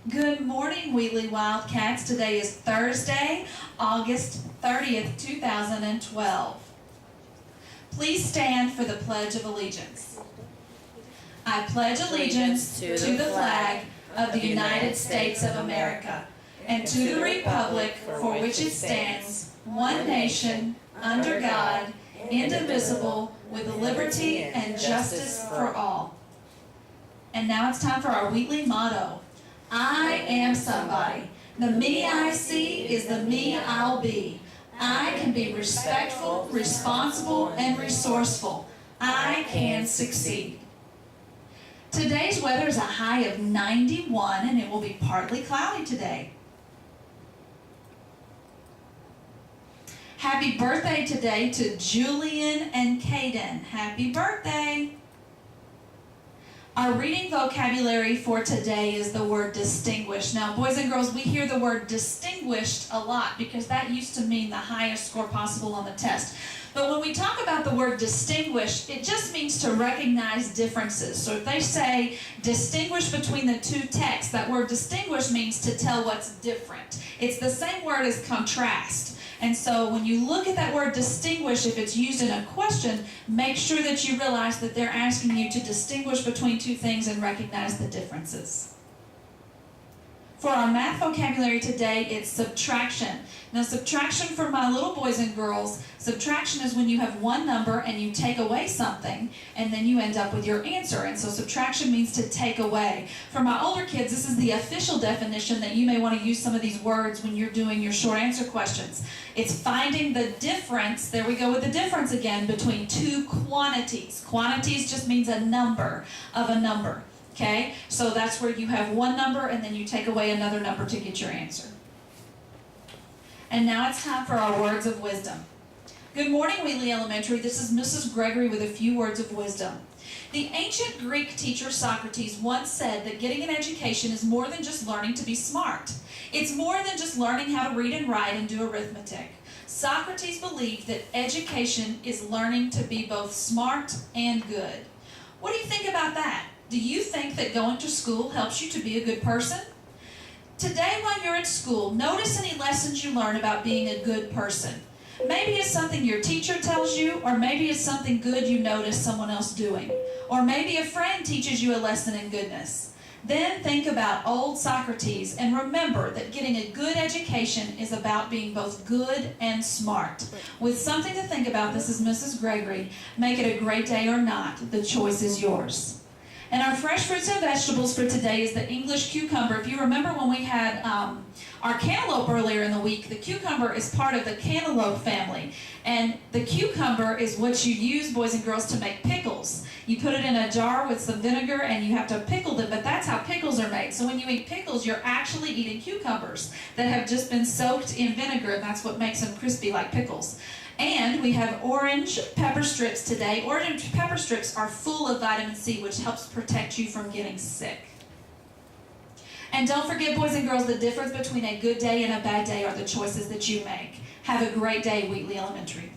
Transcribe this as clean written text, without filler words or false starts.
Good morning, Wheatley Wildcats. Today is Thursday, August 30th, 2012. Please stand for the Pledge of Allegiance. I pledge allegiance to the flag of the United States of America and to the republic for which it stands, one nation, under God, indivisible, with liberty and justice for all. And now it's time for our Wheatley motto. I am somebody. The me I see is the me I'll be. I can be respectful, responsible, and resourceful. I can succeed. Today's weather is a high of 91 and it will be partly cloudy today. Happy birthday today to Julian and Caden. Happy birthday. Our reading vocabulary for today is the word distinguished. Now, boys and girls, we hear the word distinguished a lot because that used to mean the highest score possible on the test. But when we talk about the word distinguished, it just means to recognize differences. So if they say distinguish between the two texts, that word distinguish means to tell what's different. It's the same word as contrast. And so when you look at that word distinguish, if it's used in a question, make sure that you realize that they're asking you to distinguish between two things and recognize the differences. For our math vocabulary today, it's subtraction. Now, subtraction for my little boys and girls, subtraction is when you have one number and you take away something, and then you end up with your answer. And so subtraction means to take away. For my older kids, this is the official definition that you may want to use some of these words when you're doing your short answer questions. It's finding the difference, there we go with the difference again, between two quantities. Quantities just means a number of a number. Okay, so that's where you have one number and then you take away another number to get your answer. And now it's time for our words of wisdom. Good morning, Wheatley Elementary. This is Mrs. Gregory with a few words of wisdom. The ancient Greek teacher Socrates once said that getting an education is more than just learning to be smart. It's more than just learning how to read and write and do arithmetic. Socrates believed that education is learning to be both smart and good. What do you think about that? Do you think that going to school helps you to be a good person? Today while you're at school, notice any lessons you learn about being a good person. Maybe it's something your teacher tells you, or maybe it's something good you notice someone else doing. Or maybe a friend teaches you a lesson in goodness. Then think about old Socrates and remember that getting a good education is about being both good and smart. With something to think about, this is Mrs. Gregory. Make it a great day or not, the choice is yours. And our fresh fruits and vegetables for today is the English cucumber. If you remember when we had our cantaloupe earlier in the week, the cucumber is part of the cantaloupe family. And the cucumber is what you use, boys and girls, to make pickles. You put it in a jar with some vinegar and you have to pickle them, but that's how pickles are made. So when you eat pickles, you're actually eating cucumbers that have just been soaked in vinegar, and that's what makes them crispy like pickles. And we have orange pepper strips today. Orange pepper strips are full of vitamin C, which helps protect you from getting sick. And don't forget, boys and girls, the difference between a good day and a bad day are the choices that you make. Have a great day, Wheatley Elementary.